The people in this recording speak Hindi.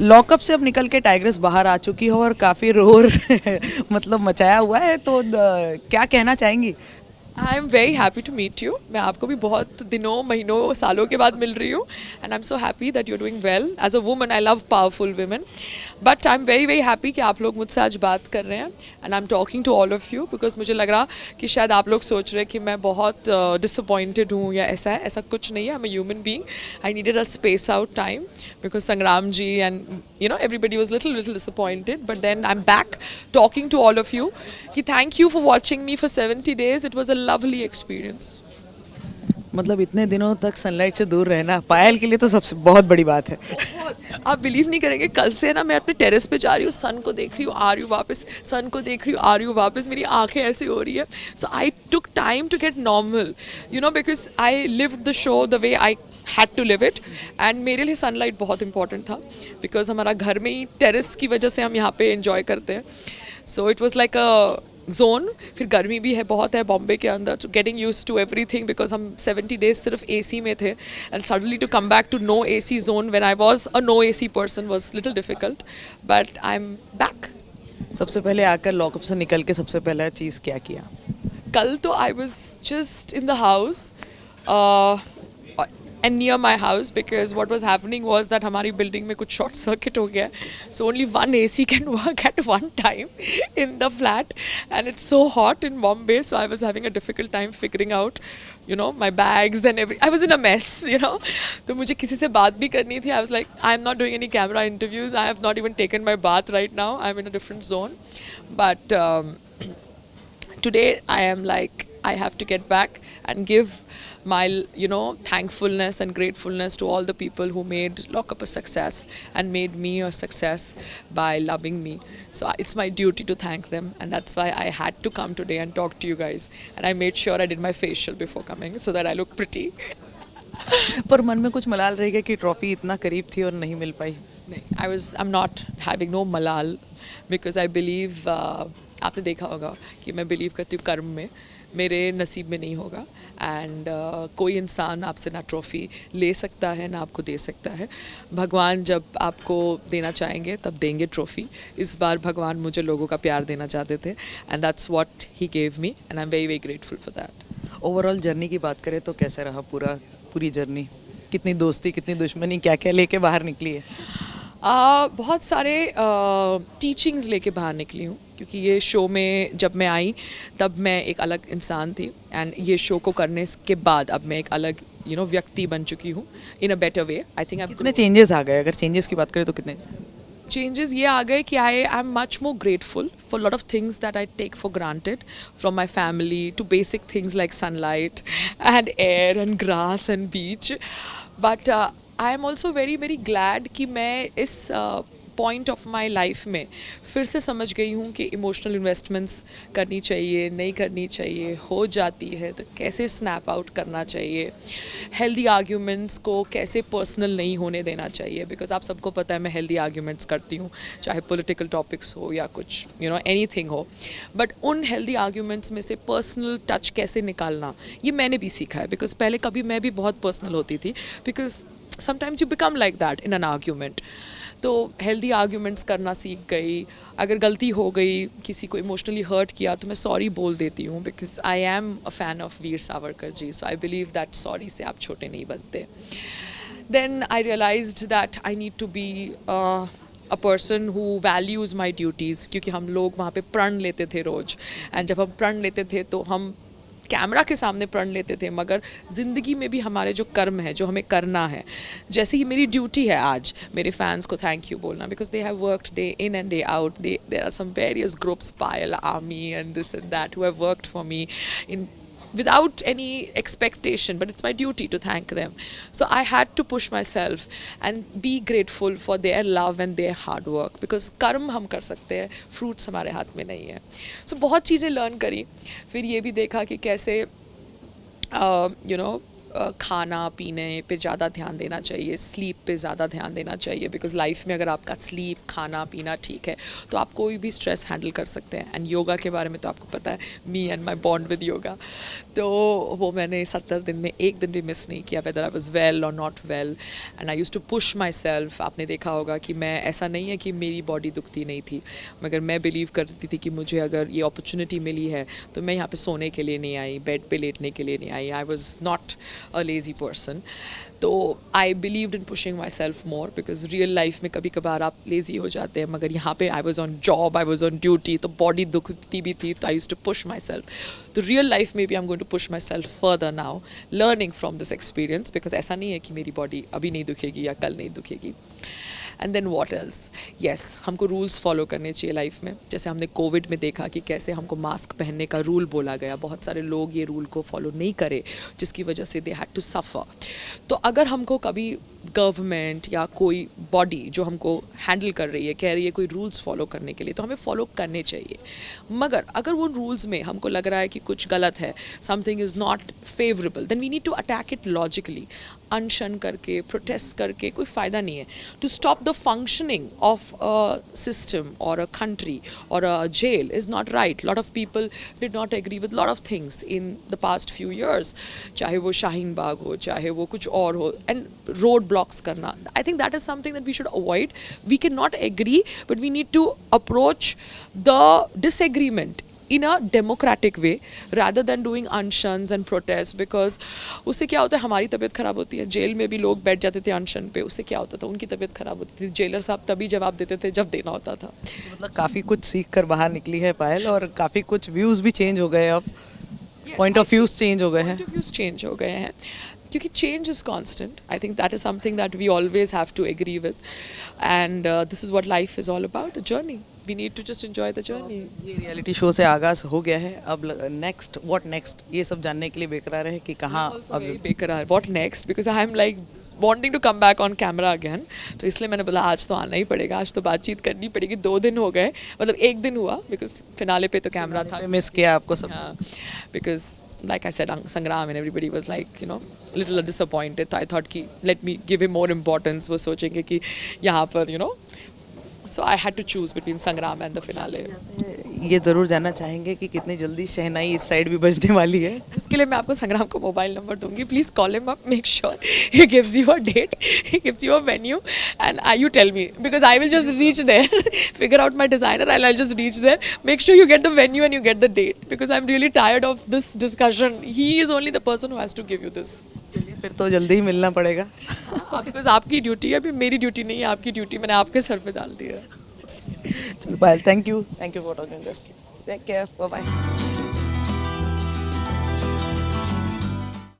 लॉकअप से अब निकल के टाइग्रेस बाहर आ चुकी हो और काफ़ी रोर मतलब मचाया हुआ है, तो क्या कहना चाहेंगी? I am very happy to meet you. मैं आपको भी बहुत दिनों महीनों सालों के बाद मिल रही हूँ and I am so happy that you are doing well as a woman. I love powerful women but I am very very happy कि आप लोग मुझसे आज बात कर रहे हैं and I am talking to all of you because मुझे लग रहा कि शायद आप लोग सोच रहे हैं कि मैं बहुत डिसअपॉइंटेड हूँ या ऐसा है। ऐसा कुछ नहीं है। आई am a human being. I needed a space out time because Sangram ji and everybody was little disappointed, but then I'm back talking to all of you. Ki thank you for watching me for 70 days. It was a lovely experience. मतलब इतने दिनों तक सनलाइट से दूर रहना पायल के लिए तो सबसे बहुत बड़ी बात है। बहुत। आप बिलीव नहीं करेंगे, कल से ना मैं अपने टेरेस पे जा रही हूँ, सन को देख रही हूँ, आ रही हूँ वापस, सन को देख रही हूँ, आ रही हूँ वापस, मेरी आंखें ऐसे हो रही है। So I took time to get normal because I live the show the way I had to live it and मेरे लिए सनलाइट बहुत इंपॉर्टेंट था बिकॉज हमारा घर में ही टेरेस की वजह से हम यहाँ पे इन्जॉय करते हैं। So it was like a zone. फिर गर्मी भी है, बहुत है बॉम्बे के अंदर, तो getting use to everything because हम 70 डेज सिर्फ एसी में थे and suddenly to come back to no AC zone when I was a no AC person was little difficult but I am back. सबसे पहले आकर लॉकअप से निकल के सबसे पहला चीज़ क्या किया? कल तो I was just in the house and near my house because what was happening was that हमारी बिल्डिंग में कुछ शॉर्ट सर्किट हो गया है। So only one A C can work at one time in the flat and it's so hot in Bombay. So I was having a difficult time figuring out my bags and every. I was in a mess. तो मुझे किसी से बात भी करनी थी। I was like I am not doing any camera interviews. I have not even taken my bath right now. I am in a different zone but today I am like I have to get back and give my thankfulness and gratefulness to all the people who made Lockup a success and made me a success by loving me. So it's my duty to thank them and that's why I had to come today and talk to you guys and I made sure I did my facial before coming so that I look pretty. पर मन में कुछ मलाल रह गया कि ट्रॉफी इतना करीब थी और नहीं मिल पाई? I'm not having no malal because I believe आपने देखा होगा कि मैं बिलीव करती हूँ कर्म में, मेरे नसीब में नहीं होगा एंड कोई इंसान आपसे ना ट्रॉफ़ी ले सकता है ना आपको दे सकता है। भगवान जब आपको देना चाहेंगे तब देंगे ट्रॉफ़ी। इस बार भगवान मुझे लोगों का प्यार देना चाहते थे and that's what he gave me and I am very very grateful for that. Overall journey की बात करें तो कैसे रहा पूरी जर्नी? कितनी दोस्ती, कितनी दुश्मनी, क्या क्या लेके बाहर निकली है? बहुत सारे टीचिंग्स लेके बाहर निकली हूँ क्योंकि ये शो में जब मैं आई तब मैं एक अलग इंसान थी एंड ये शो को करने के बाद अब मैं एक अलग व्यक्ति बन चुकी हूँ in a better way. I think कितने चेंजेस आ गए? अगर चेंजेस की बात करें तो कितने? चेंजेस ये आ गए कि I am much more grateful for lot of things that I take for granted from my family to basic things like sunlight and air and grass and beach but I am also very very glad कि मैं इस पॉइंट ऑफ माई लाइफ में फिर से समझ गई हूँ कि इमोशनल इन्वेस्टमेंट्स करनी चाहिए, नहीं करनी चाहिए, हो जाती है तो कैसे स्नैप आउट करना चाहिए, हेल्दी आर्ग्यूमेंट्स को कैसे पर्सनल नहीं होने देना चाहिए बिकॉज आप सबको पता है मैं हेल्दी आर्ग्यूमेंट्स करती हूँ चाहे पॉलिटिकल टॉपिक्स हो या कुछ एनीथिंग हो बट उन हेल्दी आर्ग्यूमेंट्स में से पर्सनल टच कैसे निकालना ये मैंने भी सीखा है बिकॉज पहले कभी मैं भी बहुत पर्सनल होती थी because sometimes you become like that in an argument. तो हेल्दी आर्ग्यूमेंट्स करना सीख गई। अगर गलती हो गई, किसी को इमोशनली हर्ट किया तो मैं सॉरी बोल देती हूँ because I am a fan of Veer Savarkar ji. So I believe that sorry से आप छोटे नहीं बनते। Then I realised that I need to be a person who values my duties क्योंकि हम लोग वहाँ पे प्रण लेते थे रोज़ एंड जब हम प्रण लेते थे तो हम कैमरा के सामने प्रण लेते थे मगर ज़िंदगी में भी हमारे जो कर्म है जो हमें करना है, जैसे ही मेरी ड्यूटी है आज मेरे फैंस को थैंक यू बोलना because they have worked day in and day out. There are some various groups Payal army and this and that who have worked for me in without any expectation but it's my duty to thank them. So I had to push myself and be grateful for their love and their hard work because कर्म हम कर सकते हैं, fruits हमारे हाथ में नहीं है। So बहुत चीज़ें learn करी। फिर ये भी देखा कि कैसे खाना पीने पे ज़्यादा ध्यान देना चाहिए, स्लीप पे ज़्यादा ध्यान देना चाहिए, बिकॉज लाइफ में अगर आपका स्लीप खाना पीना ठीक है तो आप कोई भी स्ट्रेस हैंडल कर सकते हैं. एंड योगा के बारे में तो आपको पता है, me and my bond with yoga, तो वो मैंने 70 दिन में एक दिन भी मिस नहीं किया, वेदर आई वॉज वेल और not well. And I use to push my self. आपने देखा होगा कि मैं, ऐसा नहीं है कि मेरी बॉडी दुखती नहीं थी, मगर मैं बिलीव करती थी कि मुझे अगर ये अपॉर्चुनिटी मिली है तो मैं यहाँ पे सोने के लिए नहीं आई, बेड पे लेटने के लिए नहीं आई. I was not a lazy person. तो I believed in pushing myself more, because real life में कभी कभार आप लेज़ी हो जाते हैं, मगर यहाँ पे I was on job, I was on duty, तो बॉडी दुखती भी थी, तो I use to push my self. तो रियल लाइफ में भी I am going to push my self further now, learning from this experience, because ऐसा नहीं है कि मेरी बॉडी अभी नहीं दुखेगी या कल नहीं दुखेगी. And then what else, yes, हमको रूल्स फॉलो करने चाहिए लाइफ में. जैसे हमने कोविड में देखा कि कैसे हमको मास्क पहनने का रूल बोला गया, बहुत सारे लोग ये रूल को फॉलो नहीं करे, जिसकी वजह से दे हैड टू सफ़र. तो अगर हमको कभी गवर्नमेंट या कोई बॉडी जो हमको हैंडल कर रही है कह रही है कोई रूल्स फॉलो करने के लिए, तो हमें फॉलो करने चाहिए. मगर अगर वो रूल्स में हमको लग रहा है कि कुछ गलत है, something is not favourable, then we need to attack it logically. अनशन करके, प्रोटेस्ट करके कोई फ़ायदा नहीं है. To stop the functioning of a system और अ कंट्री और a jail is not right. Lot of people did not agree with lot of things in the past few years, चाहे वो शाहीन बाग हो, चाहे वो कुछ और हो. And road blocks karna, I think that is something that we should avoid. We cannot agree, but we need to approach the disagreement in a democratic way rather than doing unshans and protests, because उससे क्या होता है, हमारी तबीयत ख़राब होती है. जेल में भी लोग बैठ जाते थे अनशन पे, उससे क्या होता था, उनकी तबीयत ख़राब होती थी. जेलर साहब तभी जवाब देते थे जब देना होता था. मतलब काफ़ी कुछ सीख कर बाहर निकली है पायल, और काफ़ी कुछ व्यूज़ भी चेंज हो गए, अब पॉइंट ऑफ व्यूज़ चेंज हो गए हैं. Point of views change हो गए हैं, क्योंकि change is constant. I think that is something that we always have to agree with, and this is what life is all about, a journey. We need to just enjoy the journey. ये रियलिटी शो से आगाज़ हो गया है, अब नेक्स्ट व्हाट नेक्स्ट ये सब जानने के लिए बेकरार है कि कहाँ अब. बेकरार, what next, because I am like wanting to come back on camera again. तो इसलिए मैंने बोला आज तो आना ही पड़ेगा, आज तो बातचीत करनी पड़ेगी. 2 दिन हो गए, मतलब 1 दिन हुआ, बिकॉज फिनाले पे तो कैमरा था. मिस किया आपको सब. Because like I said, Sangram and everybody was like, you know, little disappointed. So I thought कि let me give him more importance. वो सोचेंगे कि यहाँ पर, you know, so I had to choose between Sangram and the finale. ये ज़रूर जानना चाहेंगे कि कितनी जल्दी शहनाई इस साइड भी बजने वाली है. उसके लिए मैं आपको संग्राम को मोबाइल नंबर दूंगी. Please call him up, make sure he gives you a date, he gives you a venue, and you tell me, because I will just reach there, figure out my designer, I just reach there. Make sure you get the venue and you get the date, because I am really tired of this discussion. He is only the person who has to give you this. फिर तो जल्दी ही मिलना पड़ेगा. बिकॉज आपकी ड्यूटी है, अभी मेरी ड्यूटी नहीं है, आपकी ड्यूटी मैंने आपके सर पे डाल दी है. चलो Payal, thank you for talking us. Take care, bye bye.